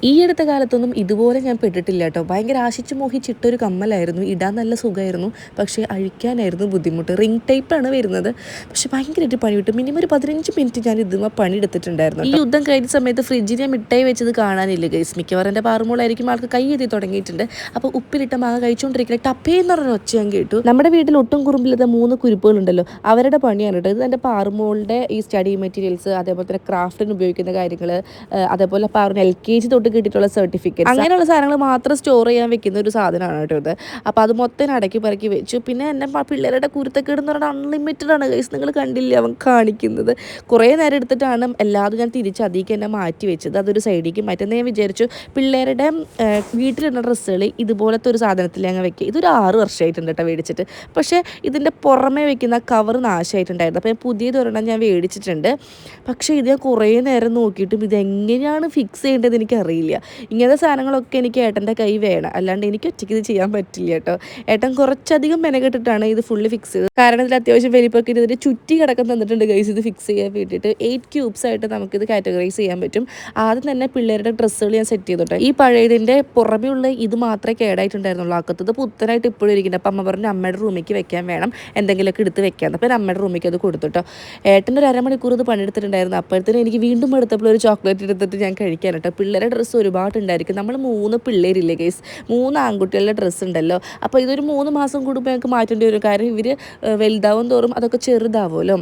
ഈ അടുത്ത കാലത്തൊന്നും ഇതുപോലെ ഞാൻ പെട്ടിട്ടില്ല കേട്ടോ. ഭയങ്കര ആശിച്ച് മോഹിച്ചിട്ടൊരു കമ്മലായിരുന്നു. ഇടാൻ നല്ല സുഖമായിരുന്നു, പക്ഷേ അഴിക്കാനായിരുന്നു ബുദ്ധിമുട്ട്. റിംഗ് ടൈപ്പാണ് വരുന്നത്, പക്ഷെ ഭയങ്കരമായിട്ട് പണി കിട്ടും. മിനിമം ഒരു 15 മിനിറ്റ് ഞാൻ ഇതുമ്പോൾ പണിയെടുത്തിട്ടുണ്ടായിരുന്നു. ഈ യുദ്ധം കഴിഞ്ഞ സമയത്ത് ഫ്രിഡ്ജിൽ ഞാൻ മിഠായി വെച്ചത് കാണാനില്ല ഗൈസ്. മിക്കവാറും എൻ്റെ പാറുമോളായിരിക്കും, ആൾക്ക് കൈ എത്തി തുടങ്ങിയിട്ടുണ്ട്. അപ്പോൾ ഉപ്പിലിട്ട മാങ്ങ കഴിച്ചുകൊണ്ടിരിക്കുന്ന ടപ്പേന്ന് പറഞ്ഞ ഒച്ച ഞാൻ കേട്ടു. നമ്മുടെ വീട്ടിൽ ഒട്ടും കുറുമ്പില്ലാത്ത 3 കുരുപ്പുകളുണ്ടല്ലോ, അവരുടെ പണിയാണ് കേട്ടോ ഇത്. എൻ്റെ പാറുമോളുടെ ഈ സ്റ്റഡി മെറ്റീരിയൽസ്, അതേപോലെ തന്നെ ക്രാഫ്റ്റിന് ഉപയോഗിക്കുന്ന കാര്യങ്ങൾ, അതേപോലെ പാറുന് LKG തൊട്ട് കിട്ടിയിട്ടുള്ള സർട്ടിഫിക്കറ്റ്, അങ്ങനെയുള്ള സാധനങ്ങൾ മാത്രം സ്റ്റോർ ചെയ്യാൻ വെക്കുന്ന ഒരു സാധനമാണ് കേട്ടോ ഇത്. അപ്പോൾ അത് മൊത്തം അടക്കി പറക്കി വെച്ചു. പിന്നെ എൻ്റെ പിള്ളേരുടെ കുരുത്തക്കേട് എന്ന് പറഞ്ഞാൽ അൺലിമിറ്റഡ് ആണ് ഗൈസ്. നിങ്ങൾ കണ്ടില്ലേ അവൻ കാണിക്കുന്നത്. കുറേ നേരം എടുത്തിട്ടാണ് എല്ലാതും ഞാൻ തിരിച്ച് അതിലേക്ക് തന്നെ മാറ്റി വെച്ചത്. അതൊരു സൈഡിലേക്ക് മാറ്റുന്നത്. ഞാൻ വിചാരിച്ചു പിള്ളേരുടെ വീട്ടിലിടുന്ന ഡ്രസ്സുകൾ ഇതുപോലത്തെ ഒരു സാധനത്തിൽ അങ്ങ് വെക്കുക. ഇതൊരു 6 വർഷമായിട്ടുണ്ട് കേട്ടോ മേടിച്ചിട്ട്. പക്ഷേ ഇതിൻ്റെ പുറമേ വെക്കുന്ന കവർ നാശമായിട്ടുണ്ടായിരുന്നു. അപ്പോൾ പുതിയതൊരെണ്ണം ഞാൻ മേടിച്ചിട്ടുണ്ട്. പക്ഷേ ഇത് ഞാൻ കുറേ നേരം നോക്കിയിട്ടും ഇതെങ്ങനെയാണ് ഫിക്സ് ചെയ്യേണ്ടത് എനിക്കറിയില്ല. ഇങ്ങനത്തെ സാധനങ്ങളൊക്കെ എനിക്ക് ഏട്ടൻ്റെ കൈ വേണം, അല്ലാണ്ട് എനിക്ക് ഒറ്റയ്ക്ക് ഇത് ചെയ്യാൻ പറ്റില്ല കേട്ടോ. ഏട്ടൻ കുറച്ചധികം മെനക്കെട്ടിട്ടാണ് ഇത് ഫുള്ള് ഫിക്സ് ചെയ്തത്. കാരണം ഇതിൽ അത്യാവശ്യം വലിപ്പൊക്കെ ഇതിൻ്റെ ചുറ്റി കിടക്കാൻ തന്നിട്ടുണ്ട് ഗൈസ്. ഇത് ഫിക്സ് ചെയ്യാൻ വേണ്ടിയിട്ട് 8 ക്യൂബ്സ് ആയിട്ട് നമുക്കിത് കാറ്റഗറൈസ് ചെയ്യാൻ പറ്റും. ആദ്യം തന്നെ പിള്ളേരുടെ ഡ്രസ്സുകൾ ഞാൻ സെറ്റ് ചെയ്തോട്ടെ. ഈ പഴയതിൻ്റെ പുറമേ ഉള്ള ഇത് മാത്രമേ കേടായിട്ടുണ്ടായിരുന്നുള്ളൂ. ആക്കത്തത് പുത്തനായിട്ട് ഇപ്പോഴും ഇരിക്കുന്നത്. അപ്പം അമ്മ പറഞ്ഞു അമ്മയുടെ റൂമിലേക്ക് വെക്കാൻ വേണം, എന്തെങ്കിലുമൊക്കെ എടുത്ത് വെക്കാൻ. അപ്പം അമ്മയുടെ റൂമിലേക്ക് അത് കൊടുത്തിട്ടോ. ഏട്ടൻ്റെ ഒരു അരമണിക്കൂർ ഇത് പണിയെടുത്തിട്ടുണ്ടായിരുന്നു. അപ്പോഴത്തേനും എനിക്ക് വീണ്ടും എടുത്തപ്പോൾ ഒരു ചോക്ലേറ്റ് എടുത്തിട്ട് ഞാൻ കഴിക്കാൻ കേട്ടോ. പിള്ളേരുടെ ഡ്രസ്സ് ഒരുപാടുണ്ടായിരിക്കും. നമ്മൾ 3 പിള്ളേരില്ലേ ഗൈസ്, 3 ആൺകുട്ടികളുടെ ഡ്രസ്സ് ഉണ്ടല്ലോ. അപ്പോൾ ഇതൊരു 3 മാസം കൂടുമ്പോൾ ഞങ്ങൾക്ക് മാറ്റേണ്ടി വരും. കാരണം ഇവർ വലുതാവും തോറും അതൊക്കെ ചെറുതാവുമല്ലോ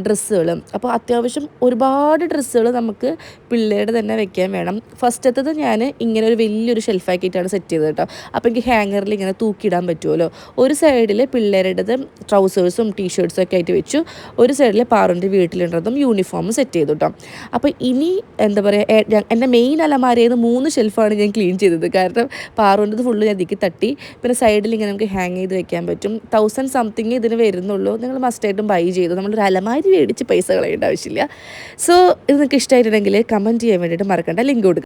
ഡ്രസ്സുകൾ. അപ്പോൾ അത്യാവശ്യം ഒരുപാട് ഡ്രസ്സുകൾ നമുക്ക് പിള്ളേരുടെ തന്നെ വെക്കാൻ വേണം. ഫസ്റ്റത്തത് ഞാൻ ഇങ്ങനെ ഒരു വലിയൊരു ഷെൽഫാക്കിയിട്ടാണ് സെറ്റ് ചെയ്തത് കേട്ടോ. അപ്പോൾ എനിക്ക് ഹാങ്ങറിൽ ഇങ്ങനെ തൂക്കിയിടാൻ പറ്റുമല്ലോ. ഒരു സൈഡിൽ പിള്ളേരുടേത് ട്രൗസേഴ്സും ടീഷർട്ട്സും ഒക്കെ ആയിട്ട് വെച്ചു, ഒരു സൈഡിൽ പാറുൻ്റെ വീട്ടിലുണ്ടതും യൂണിഫോമും സെറ്റ് ചെയ്തു കേട്ടോ. അപ്പോൾ ഇനി എന്താ പറയുക, എൻ്റെ മെയിൻ അലമാരയിൽ നിന്ന് 3 ഷെൽഫാണ് ഞാൻ ക്ലീൻ ചെയ്തത്. കാരണം പാറുൻ്റെത് ഫുള്ള് ഞാൻ ഇതിക്ക് തട്ടി. പിന്നെ സൈഡിൽ ഇങ്ങനെ നമുക്ക് ഹാങ് ചെയ്ത് വെക്കാൻ പറ്റും. 1000 സംതിങ് ഇതിന് വരുന്നുള്ളൂ. നിങ്ങൾ മസ്റ്റായിട്ടും ബൈ ചെയ്തു. നമ്മളൊരു അലമാരി മേടിച്ച് പൈസ കളയേണ്ട ആവശ്യമില്ല. സോ ഇത് നിങ്ങൾക്ക് ഇഷ്ടമായിട്ടുണ്ടെങ്കിൽ കമൻറ്റ് ചെയ്യാൻ വേണ്ടിയിട്ട് മറക്കണ്ട. ലിങ്ക് കൊടുക്കുക.